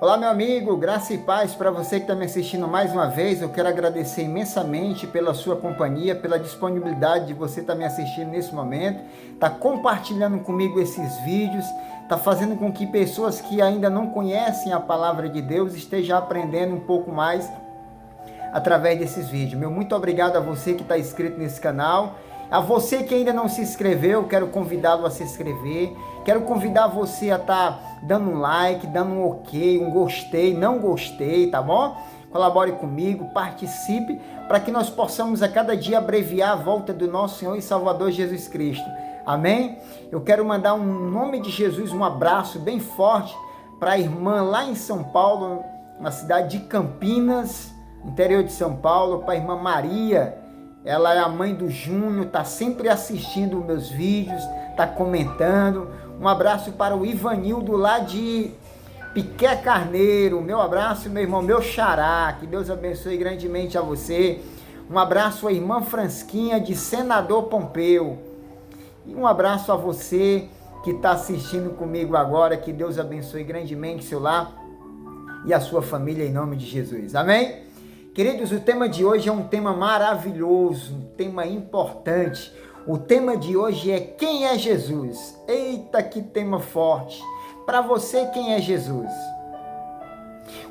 Olá, meu amigo, graça e paz para você que está me assistindo mais uma vez. Eu quero agradecer imensamente pela sua companhia, pela disponibilidade de você estar me assistindo nesse momento, está compartilhando comigo esses vídeos, está fazendo com que pessoas que ainda não conhecem a palavra de Deus estejam aprendendo um pouco mais através desses vídeos. Meu muito obrigado a você que está inscrito nesse canal. A você que ainda não se inscreveu, quero convidá-lo a se inscrever. Quero convidar você a estar dando um like, dando um ok, um gostei, não gostei, tá bom? Colabore comigo, participe, para que nós possamos a cada dia abreviar a volta do nosso Senhor e Salvador Jesus Cristo. Amém? Eu quero mandar, em nome de Jesus, um abraço bem forte para a irmã lá em São Paulo, na cidade de Campinas, interior de São Paulo, para a irmã Maria. Ela é a mãe do Júnior, está sempre assistindo os meus vídeos, está comentando. Um abraço para o Ivanildo lá de Piqué Carneiro. Meu abraço, meu irmão, meu xará. Que Deus abençoe grandemente a você. Um abraço à irmã Fransquinha de Senador Pompeu. E um abraço a você que está assistindo comigo agora. Que Deus abençoe grandemente seu lar e a sua família em nome de Jesus. Amém? Queridos, o tema de hoje é um tema maravilhoso, um tema importante. O tema de hoje é quem é Jesus? Eita, que tema forte! Para você, quem é Jesus?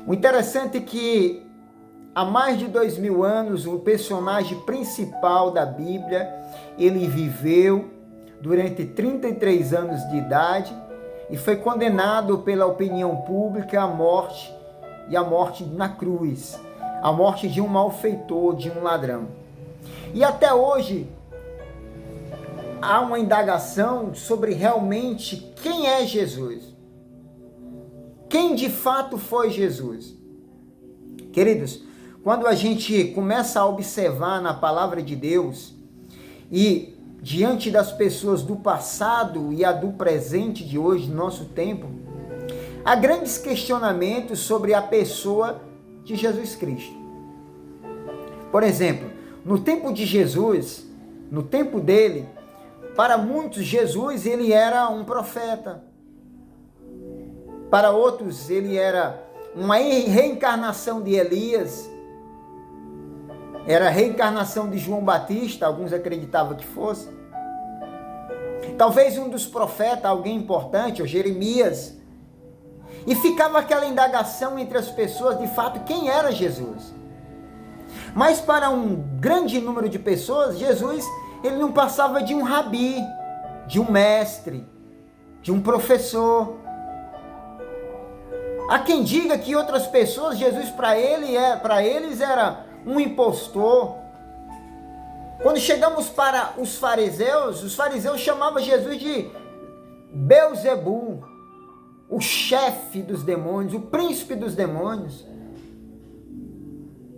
O interessante é que há mais de 2000 anos, o personagem principal da Bíblia, ele viveu durante 33 anos de idade e foi condenado pela opinião pública à morte e à morte na cruz. A morte de um malfeitor, de um ladrão. E até hoje, há uma indagação sobre realmente quem é Jesus. Quem de fato foi Jesus? Queridos, quando a gente começa a observar na palavra de Deus e diante das pessoas do passado e a do presente de hoje, nosso tempo, há grandes questionamentos sobre a pessoa de Jesus Cristo. Por exemplo, no tempo de Jesus, no tempo dele, para muitos Jesus ele era um profeta. Para outros ele era uma reencarnação de Elias. Era a reencarnação de João Batista, alguns acreditavam que fosse. Talvez um dos profetas, alguém importante, ou Jeremias. E ficava aquela indagação entre as pessoas, de fato, quem era Jesus? Mas para um grande número de pessoas, Jesus, ele não passava de um rabi, de um mestre, de um professor. Há quem diga que outras pessoas, Jesus para eles era um impostor. Quando chegamos para os fariseus chamavam Jesus de Belzebu, o chefe dos demônios, o príncipe dos demônios.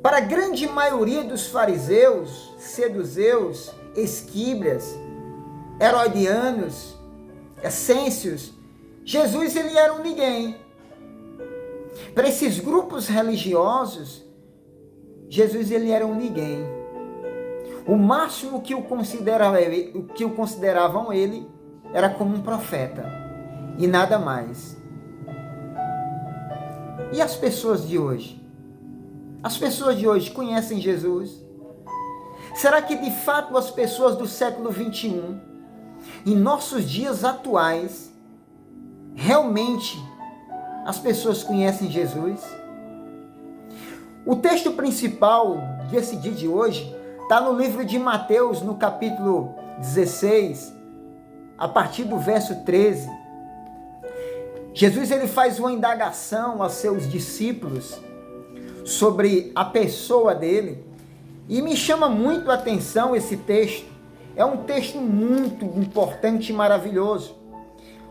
Para a grande maioria dos fariseus, seduzeus, esquíbrias, herodianos, essêncios, Jesus ele era um ninguém. Para esses grupos religiosos, Jesus ele era um ninguém. O máximo que o consideravam ele era como um profeta e nada mais. E as pessoas de hoje? As pessoas de hoje conhecem Jesus? Será que de fato as pessoas do século 21, em nossos dias atuais, realmente as pessoas conhecem Jesus? O texto principal desse dia de hoje está no livro de Mateus, no capítulo 16, a partir do verso 13. Jesus ele faz uma indagação aos seus discípulos sobre a pessoa dele, e me chama muito a atenção esse texto. É um texto muito importante e maravilhoso.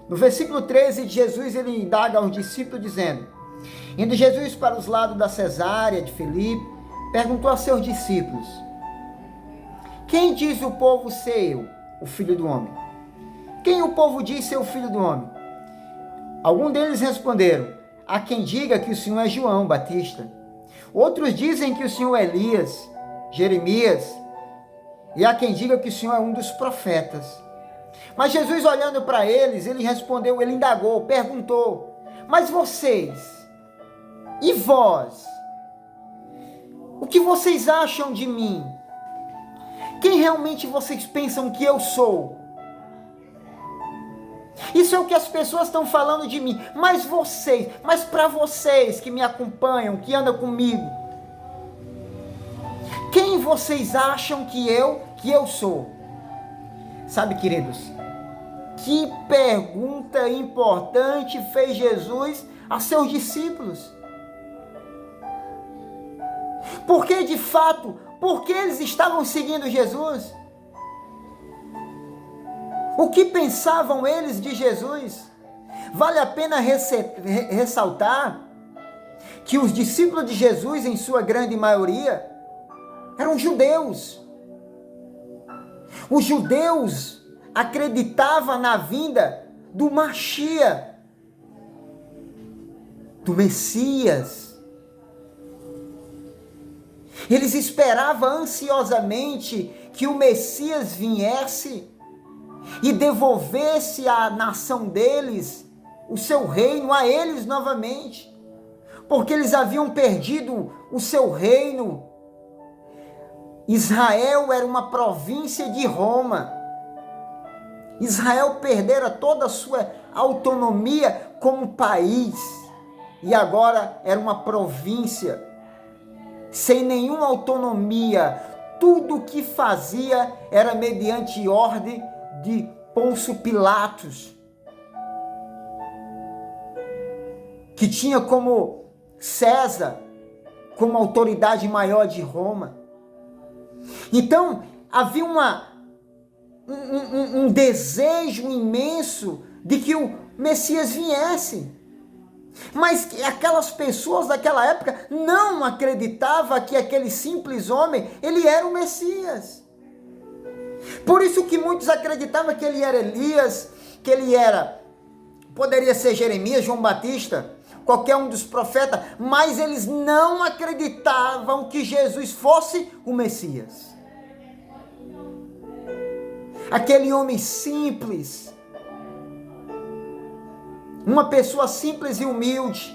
No versículo 13, Jesus ele indaga aos discípulos dizendo: indo Jesus para os lados da Cesárea de Filipe, perguntou a seus discípulos: quem diz o povo ser eu, o Filho do Homem? Quem o povo diz ser o Filho do Homem? Alguns deles responderam: há quem diga que o Senhor é João Batista. Outros dizem que o Senhor é Elias, Jeremias, e há quem diga que o Senhor é um dos profetas. Mas Jesus, olhando para eles, ele respondeu, ele indagou, perguntou: mas vocês, E vós? O que vocês acham de mim? Quem realmente vocês pensam que eu sou? Isso é o que as pessoas estão falando de mim. Mas para vocês que me acompanham, que andam comigo, quem vocês acham que eu sou? Sabe, queridos, que pergunta importante fez Jesus a seus discípulos. Porque, de fato, porque eles estavam seguindo Jesus? O que pensavam eles de Jesus? Vale a pena ressaltar que os discípulos de Jesus, em sua grande maioria, eram judeus. Os judeus acreditavam na vinda do Mashiach, do Messias. Eles esperavam ansiosamente que o Messias viesse e devolvesse à nação deles o seu reino, a eles novamente, porque eles haviam perdido o seu reino. Israel era uma província de Roma. Israel perdera toda a sua autonomia como país e agora era uma província sem nenhuma autonomia. Tudo o que fazia era mediante ordem de Pôncio Pilatos, que tinha como César como autoridade maior de Roma. Então havia um desejo imenso de que o Messias viesse. Mas aquelas pessoas daquela época não acreditavam que aquele simples homem, ele era o Messias. Por isso que muitos acreditavam que ele era Elias, que ele poderia ser Jeremias, João Batista, qualquer um dos profetas, mas eles não acreditavam que Jesus fosse o Messias. Aquele homem simples, uma pessoa simples e humilde,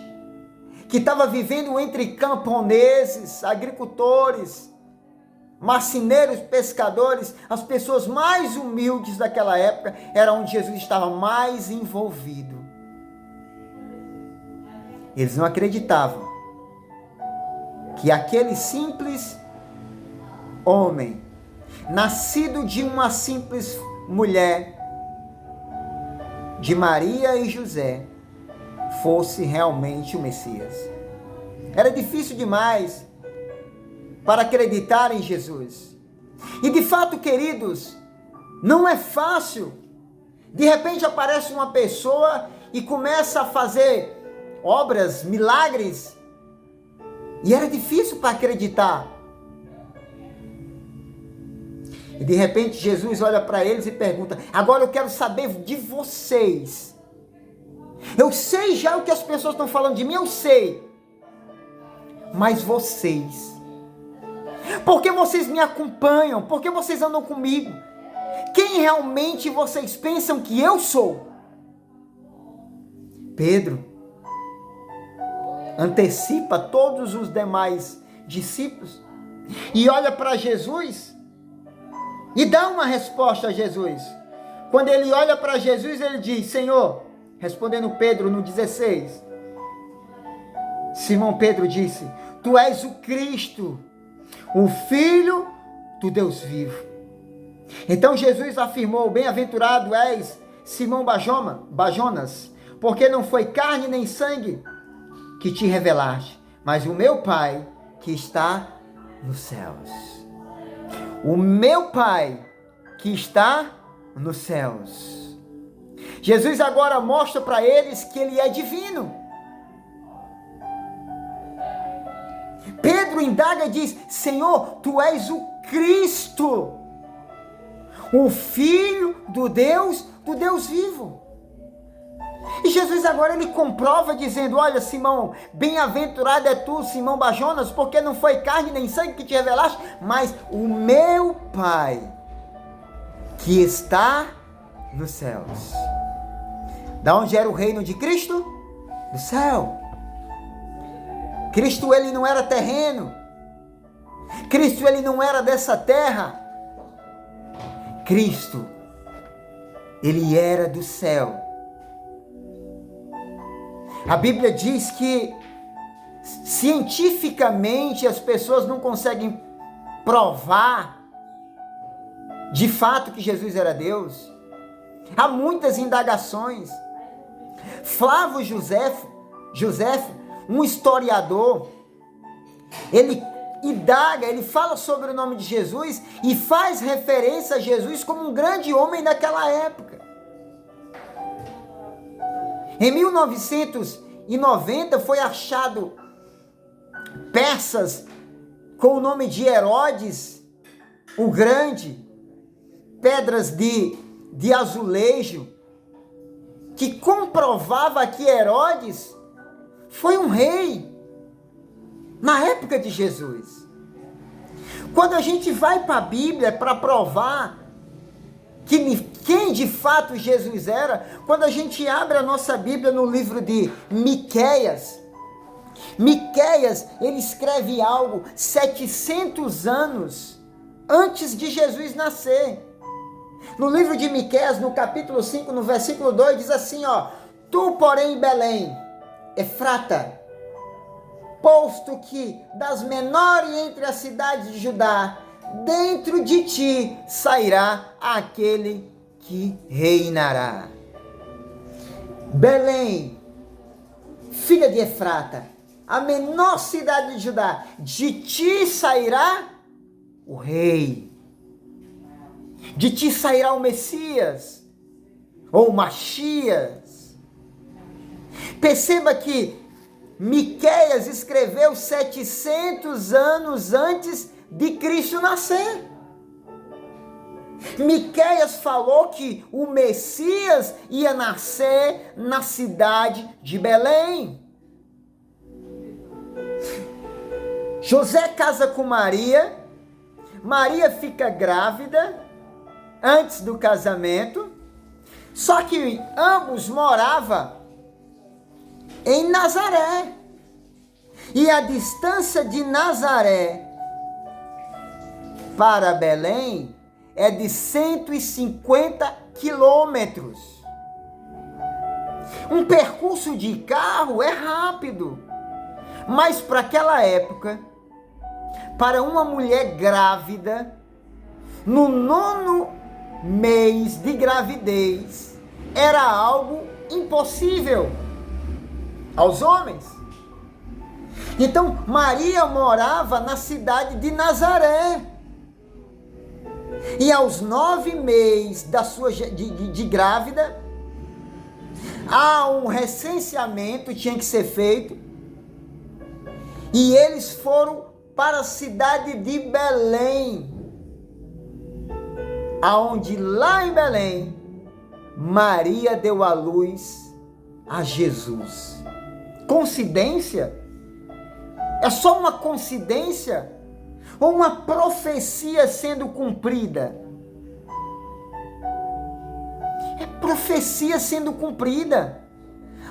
que estava vivendo entre camponeses, agricultores, marceneiros, pescadores, as pessoas mais humildes daquela época, era onde Jesus estava mais envolvido. Eles não acreditavam que aquele simples homem, nascido de uma simples mulher, de Maria e José, fosse realmente o Messias. Era difícil demais para acreditar em Jesus. E de fato, queridos, não é fácil. De repente aparece uma pessoa e começa a fazer obras, milagres, e era difícil para acreditar. E de repente Jesus olha para eles e pergunta: agora eu quero saber de vocês. Eu sei já o que as pessoas estão falando de mim, eu sei. Mas vocês, por que vocês me acompanham? Por que vocês andam comigo? Quem realmente vocês pensam que eu sou? Pedro antecipa todos os demais discípulos e olha para Jesus e dá uma resposta a Jesus. Quando ele olha para Jesus, ele diz: Senhor, respondendo Pedro no 16, Simão Pedro disse: Tu és o Cristo, o Filho do Deus vivo. Então Jesus afirmou: Bem-aventurado és, Simão Bajonas, porque não foi carne nem sangue que te revelaste, mas o meu Pai que está nos céus. O meu Pai que está nos céus. Jesus agora mostra para eles que ele é divino. Pedro indaga e diz: Senhor, tu és o Cristo, o Filho do Deus vivo. E Jesus agora ele comprova dizendo: olha, Simão, bem-aventurado é tu, Simão Bajonas, porque não foi carne nem sangue que te revelaste, mas o meu Pai que está nos céus. Da onde era o reino de Cristo? Do céu. Cristo, ele não era terreno. Cristo, ele não era dessa terra. Cristo, ele era do céu. A Bíblia diz que cientificamente as pessoas não conseguem provar de fato que Jesus era Deus. Há muitas indagações. Flávio Josefo, um historiador, ele indaga, ele fala sobre o nome de Jesus e faz referência a Jesus como um grande homem naquela época. Em 1990 foi achado peças com o nome de Herodes o Grande, pedras de azulejo, que comprovava que Herodes foi um rei na época de Jesus. Quando a gente vai para a Bíblia para provar quem de fato Jesus era, quando a gente abre a nossa Bíblia no livro de Miqueias, ele escreve algo 700 anos antes de Jesus nascer. No livro de Miqueias, no capítulo 5, no versículo 2, diz assim, ó: Tu, porém, Belém, Efrata, posto que das menores entre as cidades de Judá, dentro de ti sairá aquele que reinará. Belém, filha de Efrata, a menor cidade de Judá, de ti sairá o rei. De ti sairá o Messias, ou Machias. Perceba que Miqueias escreveu 700 anos antes de Cristo nascer. Miqueias falou que o Messias ia nascer na cidade de Belém. José casa com Maria, Maria fica grávida antes do casamento, só que ambos moravam em Nazaré. E a distância de Nazaré para Belém é de 150 quilômetros. Um percurso de carro é rápido, mas para aquela época, para uma mulher grávida, no 9º mês de gravidez, era algo impossível aos homens. Então, Maria morava na cidade de Nazaré. E aos 9 meses de grávida, há um recenseamento, tinha que ser feito. E eles foram para a cidade de Belém, aonde lá em Belém, Maria deu à luz a Jesus. Coincidência? É só uma coincidência? Ou uma profecia sendo cumprida? É profecia sendo cumprida.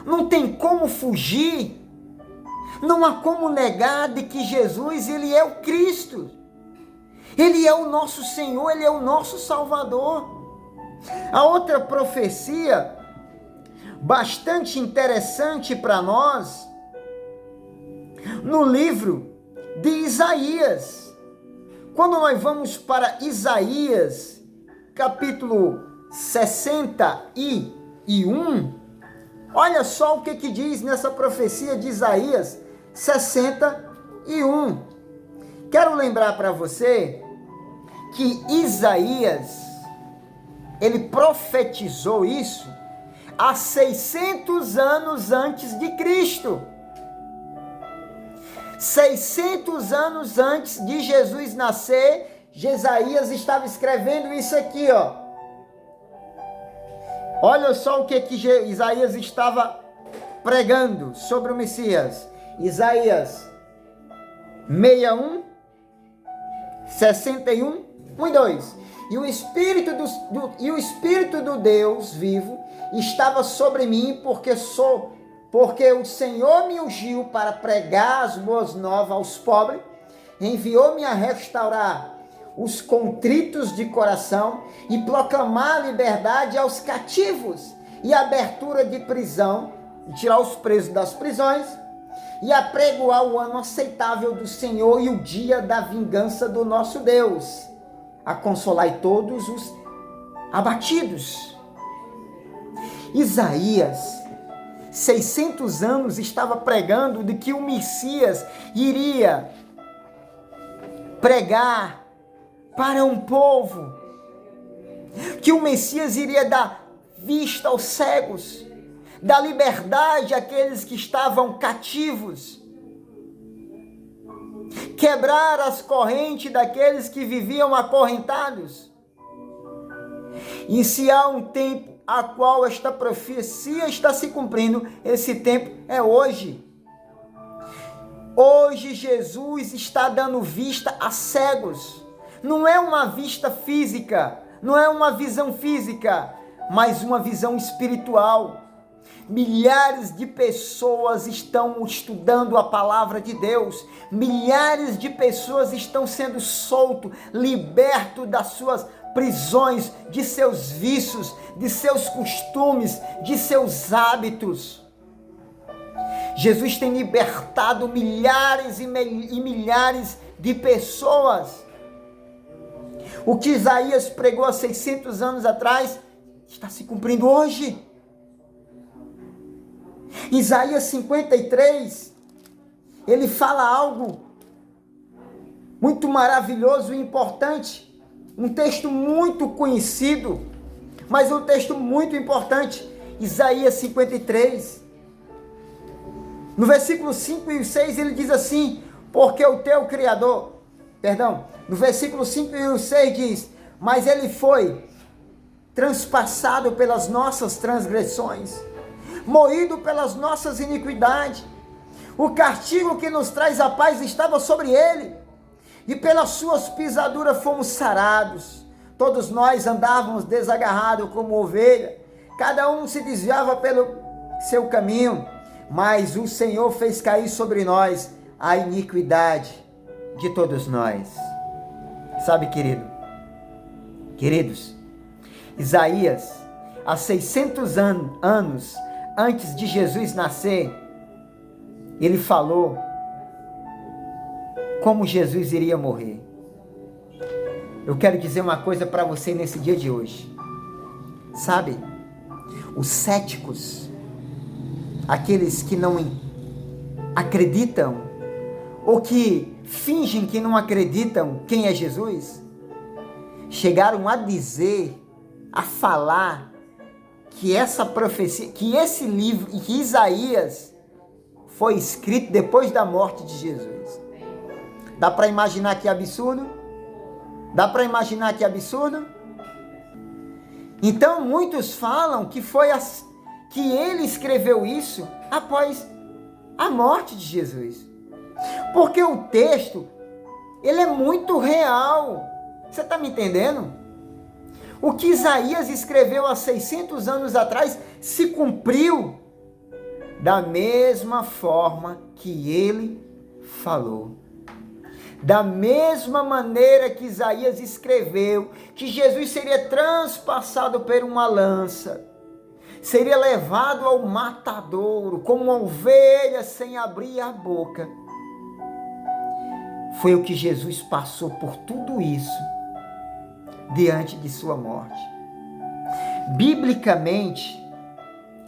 Não tem como fugir. Não há como negar de que Jesus, ele é o Cristo. Ele é o nosso Senhor, ele é o nosso Salvador. A outra profecia, bastante interessante para nós, no livro de Isaías. Quando nós vamos para Isaías, capítulo 61, olha só o que diz nessa profecia de Isaías 61. Quero lembrar para você que Isaías, ele profetizou isso há 600 anos antes de Cristo. 600 anos antes de Jesus nascer, Isaías estava escrevendo isso aqui, ó. Olha só o que Isaías estava pregando sobre o Messias. Isaías 61, 61, 1 e 2. E o Espírito do Deus vivo estava sobre mim, porque porque o Senhor me ungiu para pregar as boas novas aos pobres, enviou-me a restaurar os contritos de coração e proclamar a liberdade aos cativos e a abertura de prisão, tirar os presos das prisões e apregoar o ano aceitável do Senhor e o dia da vingança do nosso Deus, a consolar todos os abatidos. Isaías, 600 anos, estava pregando de que o Messias iria pregar para um povo, que o Messias iria dar vista aos cegos, dar liberdade àqueles que estavam cativos, quebrar as correntes daqueles que viviam acorrentados. E se há um tempo a qual esta profecia está se cumprindo, esse tempo é hoje. Hoje Jesus está dando vista a cegos. Não é uma vista física, não é uma visão física, mas uma visão espiritual. Milhares de pessoas estão estudando a palavra de Deus. Milhares de pessoas estão sendo soltos, libertos das suas prisões, de seus vícios, de seus costumes, de seus hábitos. Jesus tem libertado milhares e milhares de pessoas. O que Isaías pregou há 600 anos atrás está se cumprindo hoje. Isaías 53, ele fala algo muito maravilhoso e importante. Um texto muito conhecido, mas um texto muito importante. Isaías 53. No versículo 5 e 6 ele diz assim: porque o teu Criador, no versículo 5 e 6 diz: mas ele foi transpassado pelas nossas transgressões, moído pelas nossas iniquidades. O castigo que nos traz a paz estava sobre ele, e pelas suas pisaduras fomos sarados. Todos nós andávamos desagarrados como ovelha, cada um se desviava pelo seu caminho, mas o Senhor fez cair sobre nós a iniquidade de todos nós. Sabe, queridos, Isaías, há 600 anos antes de Jesus nascer, ele falou como Jesus iria morrer. Eu quero dizer uma coisa para você nesse dia de hoje. Sabe, os céticos, aqueles que não acreditam ou que fingem que não acreditam quem é Jesus, chegaram a dizer, a falar que essa profecia, que esse livro, que Isaías foi escrito depois da morte de Jesus. Dá para imaginar que absurdo? Dá para imaginar que absurdo? Então muitos falam que que ele escreveu isso após a morte de Jesus. Porque o texto, ele é muito real. Você está me entendendo? O que Isaías escreveu há 600 anos atrás se cumpriu da mesma forma que ele falou. Da mesma maneira que Isaías escreveu que Jesus seria transpassado por uma lança, seria levado ao matadouro como uma ovelha sem abrir a boca. Foi o que Jesus passou por tudo isso diante de sua morte. Biblicamente,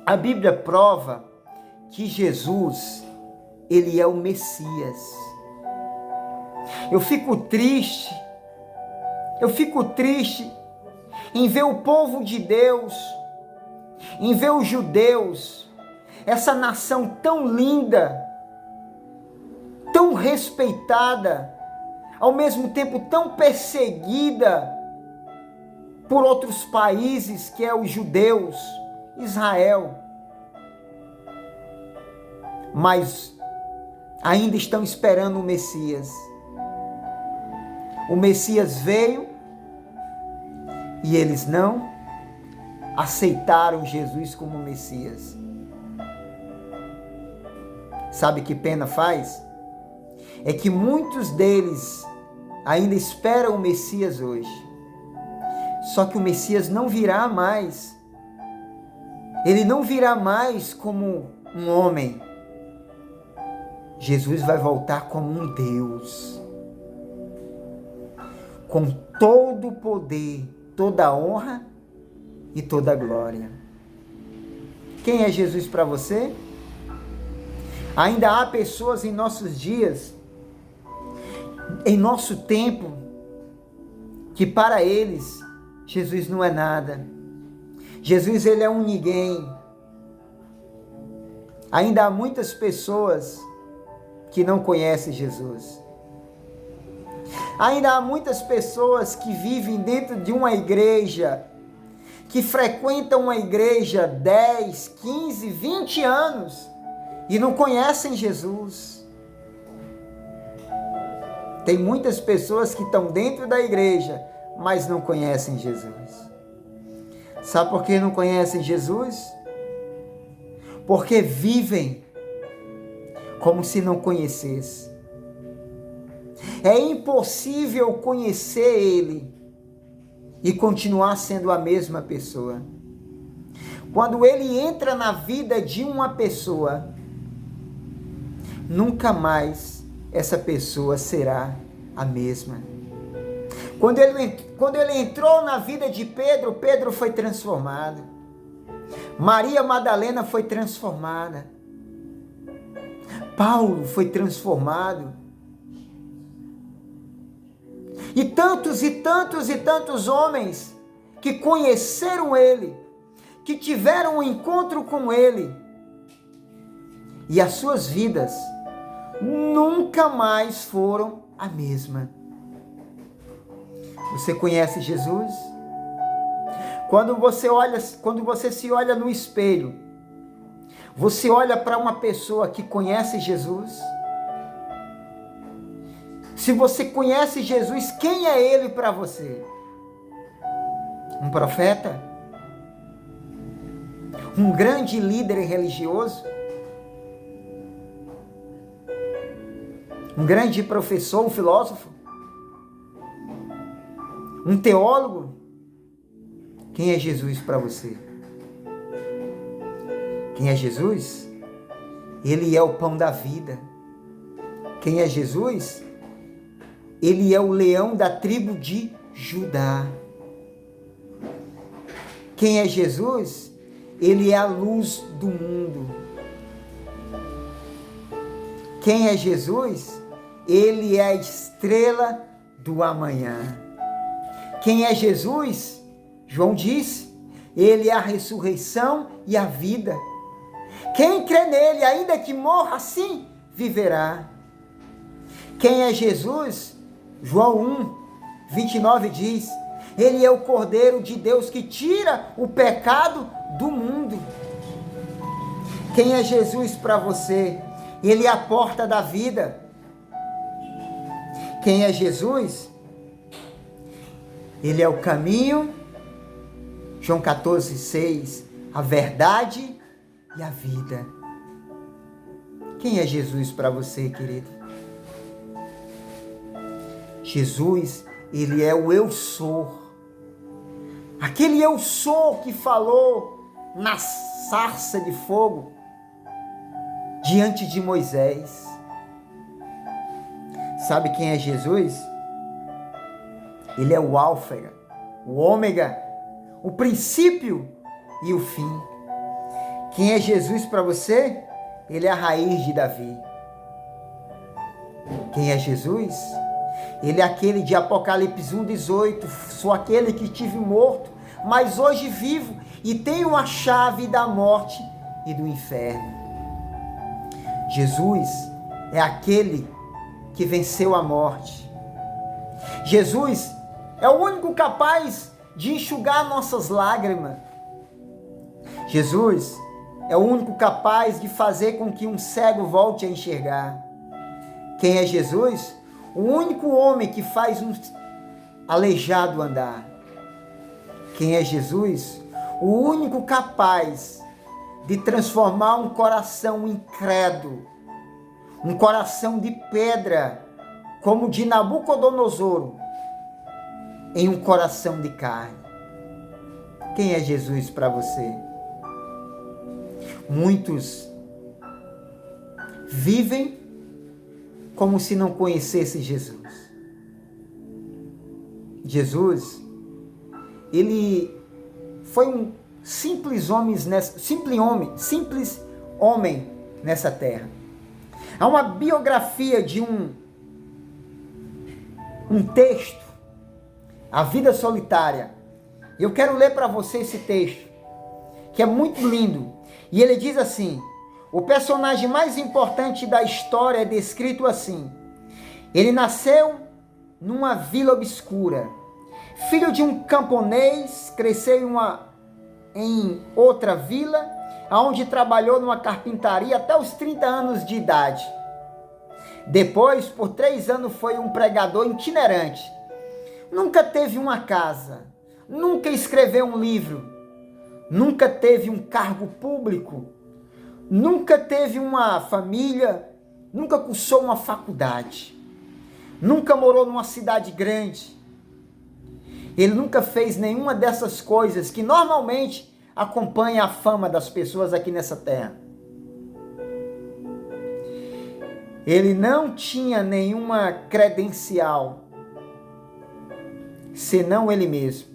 a Bíblia prova que Jesus, ele é o Messias. Eu fico triste em ver o povo de Deus, em ver os judeus, essa nação tão linda, tão respeitada, ao mesmo tempo tão perseguida por outros países, que é os judeus, Israel. Mas ainda estão esperando o Messias. O Messias veio e eles não aceitaram Jesus como Messias. Sabe que pena faz? É que muitos deles ainda esperam o Messias hoje. Só que o Messias não virá mais. Ele não virá mais como um homem. Jesus vai voltar como um Deus. Com todo o poder, toda a honra e toda a glória. Quem é Jesus para você? Ainda há pessoas em nossos dias, em nosso tempo, que para eles Jesus não é nada. Jesus, ele é um ninguém. Ainda há muitas pessoas que não conhecem Jesus. Ainda há muitas pessoas que vivem dentro de uma igreja, que frequentam uma igreja 10, 15, 20 anos e não conhecem Jesus. Tem muitas pessoas que estão dentro da igreja, mas não conhecem Jesus. Sabe por que não conhecem Jesus? Porque vivem como se não conhecesse. É impossível conhecer Ele e continuar sendo a mesma pessoa. Quando Ele entra na vida de uma pessoa, nunca mais essa pessoa será a mesma. Quando ele entrou na vida de Pedro, Pedro foi transformado. Maria Madalena foi transformada. Paulo foi transformado. E tantos e tantos e tantos homens que conheceram Ele, que tiveram um encontro com Ele, e as suas vidas nunca mais foram a mesma. Você conhece Jesus? Quando você se olha no espelho, você olha para uma pessoa que conhece Jesus? Se você conhece Jesus, quem é Ele para você? Um profeta? Um grande líder religioso? Um grande professor, um filósofo? Um teólogo? Quem é Jesus para você? Quem é Jesus? Ele é o pão da vida. Quem é Jesus? Ele é o leão da tribo de Judá. Quem é Jesus? Ele é a luz do mundo. Quem é Jesus? Ele é a estrela do amanhã. Quem é Jesus? João disse, Ele é a ressurreição e a vida. Quem crê nele, ainda que morra assim, viverá. Quem é Jesus? João 1, 29 diz, Ele é o Cordeiro de Deus que tira o pecado do mundo. Quem é Jesus para você? Ele é a porta da vida. Quem é Jesus? Ele é o caminho, João 14, 6, a verdade e a vida. Quem é Jesus para você, querido? Jesus, Ele é o eu sou. Aquele eu sou que falou na sarça de fogo diante de Moisés. Sabe quem é Jesus? Ele é o alfa, o ômega, o princípio e o fim. Quem é Jesus para você? Ele é a raiz de Davi. Quem é Jesus? Ele é aquele de Apocalipse 1,18. Sou aquele que estive morto, mas hoje vivo e tenho a chave da morte e do inferno. Jesus é aquele que venceu a morte. Jesus é o único capaz de enxugar nossas lágrimas. Jesus é o único capaz de fazer com que um cego volte a enxergar. Quem é Jesus? O único homem que faz um aleijado andar. Quem é Jesus? O único capaz de transformar um coração incrédulo um coração de pedra, como o de Nabucodonosor, em um coração de carne. Quem é Jesus para você? Muitos vivem como se não conhecessem Jesus. Jesus, ele foi um simples homem nessa terra. Há uma biografia de um texto, A Vida Solitária. Eu quero ler para você esse texto, que é muito lindo. E ele diz assim: o personagem mais importante da história é descrito assim: ele nasceu numa vila obscura, filho de um camponês, cresceu em outra vila, onde trabalhou numa carpintaria até os 30 anos de idade. Depois, por 3 anos, foi um pregador itinerante. Nunca teve uma casa, nunca escreveu um livro, nunca teve um cargo público, nunca teve uma família, nunca cursou uma faculdade, nunca morou numa cidade grande. Ele nunca fez nenhuma dessas coisas que normalmente acompanha a fama das pessoas aqui nessa terra. Ele não tinha nenhuma credencial, senão ele mesmo.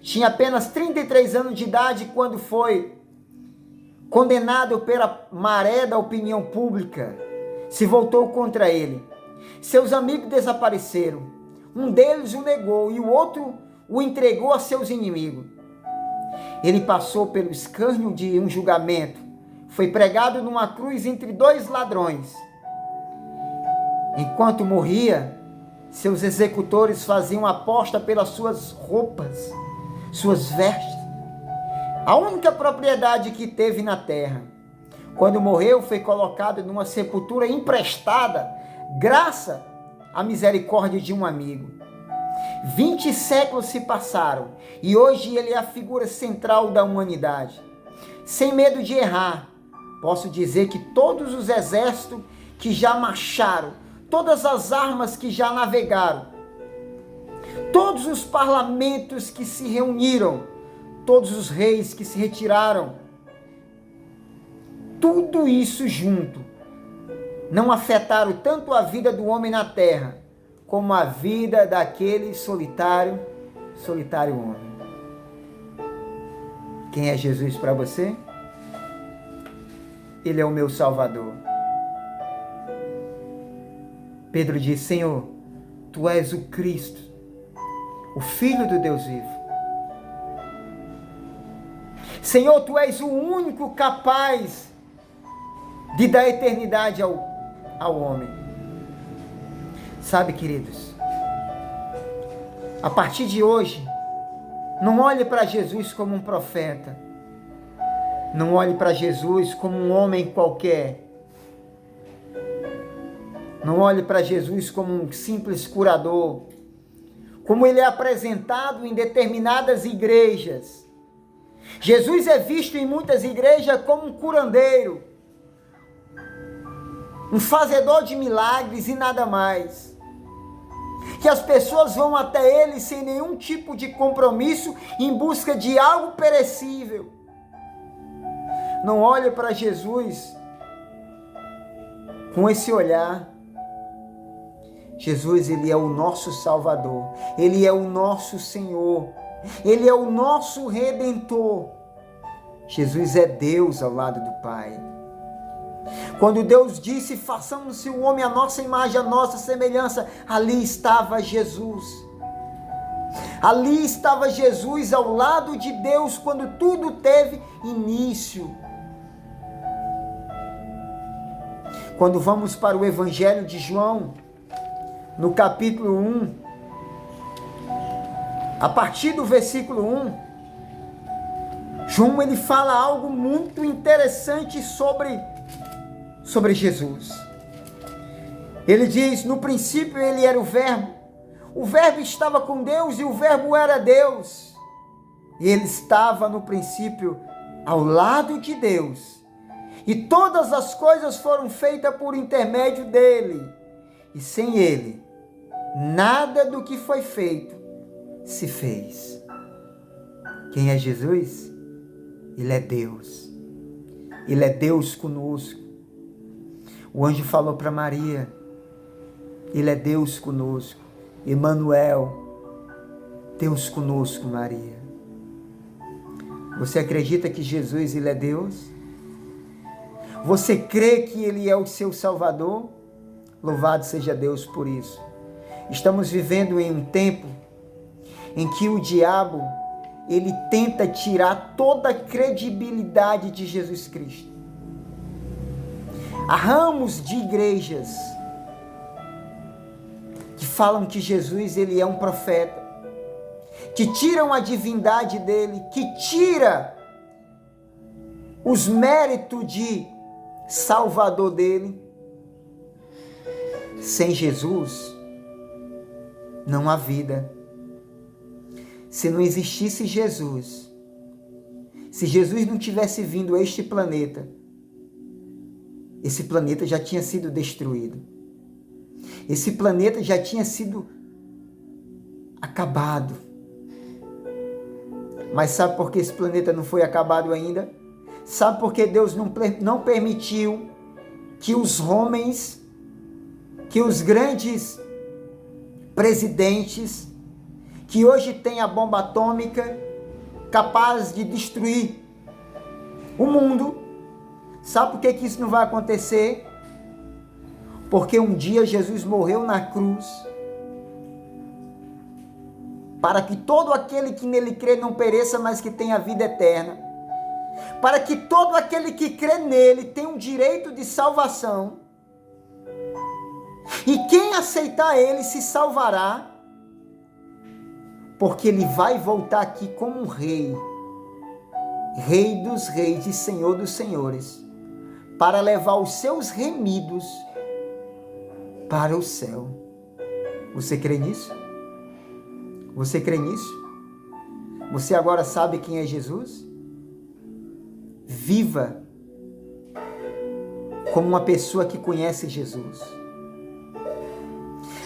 Tinha apenas 33 anos de idade quando foi condenado pela maré da opinião pública. Se voltou contra ele. Seus amigos desapareceram. Um deles o negou e o outro o entregou a seus inimigos. Ele passou pelo escárnio de um julgamento. Foi pregado numa cruz entre 2 ladrões. Enquanto morria, seus executores faziam aposta pelas suas roupas, suas vestes. A única propriedade que teve na terra. Quando morreu, foi colocado numa sepultura emprestada, graças à misericórdia de um amigo. 20 séculos se passaram e hoje ele é a figura central da humanidade. Sem medo de errar, posso dizer que todos os exércitos que já marcharam, todas as armas que já navegaram, todos os parlamentos que se reuniram, todos os reis que se retiraram, tudo isso junto, não afetaram tanto a vida do homem na terra, como a vida daquele solitário homem. Quem é Jesus para você? Ele é o meu Salvador. Pedro diz: Senhor, Tu és o Cristo, o Filho do Deus vivo. Senhor, Tu és o único capaz de dar eternidade ao homem. Sabe, queridos, a partir de hoje, não olhe para Jesus como um profeta. Não olhe para Jesus como um homem qualquer. Não olhe para Jesus como um simples curador, como ele é apresentado em determinadas igrejas. Jesus é visto em muitas igrejas como um curandeiro, um fazedor de milagres e nada mais. Que as pessoas vão até ele sem nenhum tipo de compromisso, em busca de algo perecível. Não olhe para Jesus com esse olhar. Jesus, ele é o nosso Salvador, ele é o nosso Senhor, ele é o nosso Redentor. Jesus é Deus ao lado do Pai. Quando Deus disse: façamos-se o homem à nossa imagem, à nossa semelhança, ali estava Jesus. Ali estava Jesus ao lado de Deus quando tudo teve início. Quando vamos para o Evangelho de João, no capítulo 1, a partir do versículo 1, João ele fala algo muito interessante sobre Jesus. Ele diz: no princípio ele era o Verbo estava com Deus e o Verbo era Deus. E ele estava no princípio ao lado de Deus. E todas as coisas foram feitas por intermédio dele. E sem ele, nada do que foi feito se fez. Quem é Jesus? Ele é Deus. Ele é Deus conosco. O anjo falou para Maria, ele é Deus conosco. Emanuel, Deus conosco, Maria. Você acredita que Jesus, ele é Deus? Você crê que ele é o seu Salvador? Louvado seja Deus por isso. Estamos vivendo em um tempo em que o diabo, ele tenta tirar toda a credibilidade de Jesus Cristo. Há ramos de igrejas que falam que Jesus, ele é um profeta, que tiram a divindade dele, que tira os méritos de Salvador dele. Sem Jesus, não há vida. Se não existisse Jesus, se Jesus não tivesse vindo a este planeta, esse planeta já tinha sido destruído. Esse planeta já tinha sido acabado. Mas sabe por que esse planeta não foi acabado ainda? Sabe por que Deus não permitiu que os homens, que os grandes presidentes, que hoje têm a bomba atômica, capaz de destruir o mundo, sabe por que isso não vai acontecer? Porque um dia Jesus morreu na cruz, para que todo aquele que nele crê não pereça, mas que tenha vida eterna. Para que todo aquele que crê nele tenha um direito de salvação. E quem aceitar ele se salvará, porque ele vai voltar aqui como um rei, Rei dos reis e Senhor dos senhores, para levar os seus remidos para o céu. Você crê nisso? Você crê nisso? Você agora sabe quem é Jesus? Viva como uma pessoa que conhece Jesus.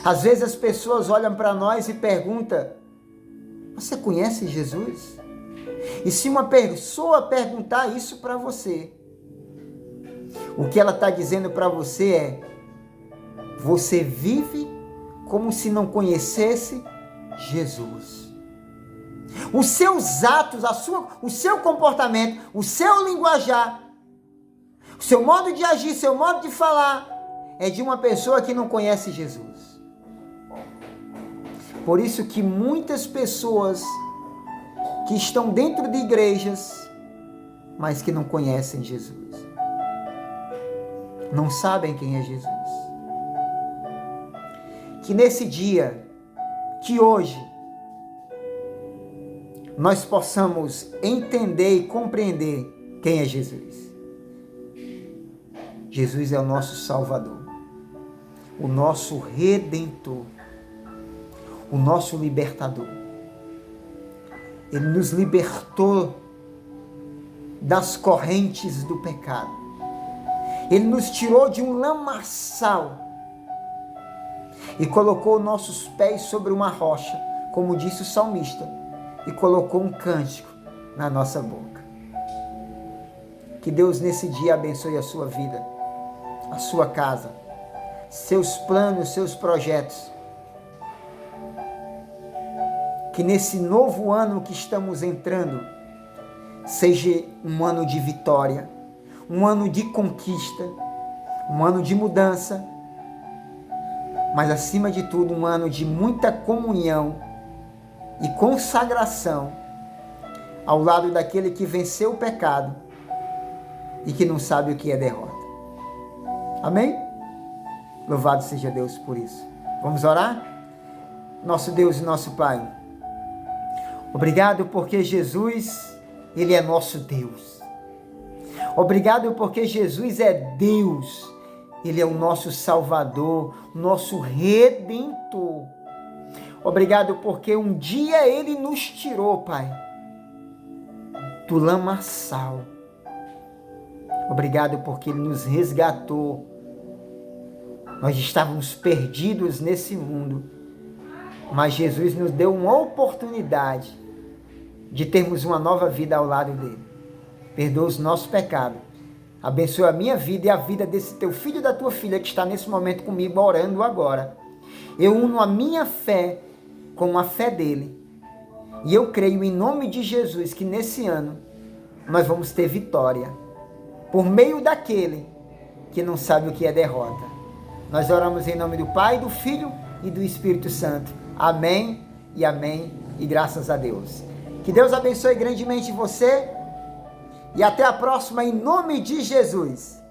Às vezes as pessoas olham para nós e perguntam: você conhece Jesus? E se uma pessoa perguntar isso para você, o que ela está dizendo para você é: você vive como se não conhecesse Jesus. Os seus atos, o seu comportamento, o seu linguajar, o seu modo de agir, seu modo de falar, é de uma pessoa que não conhece Jesus. Por isso que muitas pessoas que estão dentro de igrejas, mas que não conhecem Jesus, não sabem quem é Jesus. Que nesse dia, que hoje, nós possamos entender e compreender quem é Jesus. Jesus é o nosso Salvador, o nosso Redentor, o nosso Libertador. Ele nos libertou das correntes do pecado. Ele nos tirou de um lamaçal e colocou nossos pés sobre uma rocha, como disse o salmista, e colocou um cântico na nossa boca. Que Deus nesse dia abençoe a sua vida, a sua casa, seus planos, seus projetos. Que nesse novo ano que estamos entrando, seja um ano de vitória, um ano de conquista, um ano de mudança, mas acima de tudo um ano de muita comunhão e consagração ao lado daquele que venceu o pecado e que não sabe o que é derrota. Amém? Louvado seja Deus por isso. Vamos orar? Nosso Deus e nosso Pai, obrigado porque Jesus, Ele é nosso Deus. Obrigado porque Jesus é Deus. Ele é o nosso Salvador, nosso Redentor. Obrigado porque um dia Ele nos tirou, Pai, do lamaçal. Obrigado porque Ele nos resgatou. Nós estávamos perdidos nesse mundo, mas Jesus nos deu uma oportunidade de termos uma nova vida ao lado dele. Perdoa os nossos pecados. Abençoa a minha vida e a vida desse teu filho e da tua filha que está nesse momento comigo orando agora. Eu uno a minha fé com a fé dele. E eu creio em nome de Jesus que nesse ano nós vamos ter vitória. Por meio daquele que não sabe o que é derrota. Nós oramos em nome do Pai, do Filho e do Espírito Santo. Amém e graças a Deus. Que Deus abençoe grandemente você e até a próxima em nome de Jesus.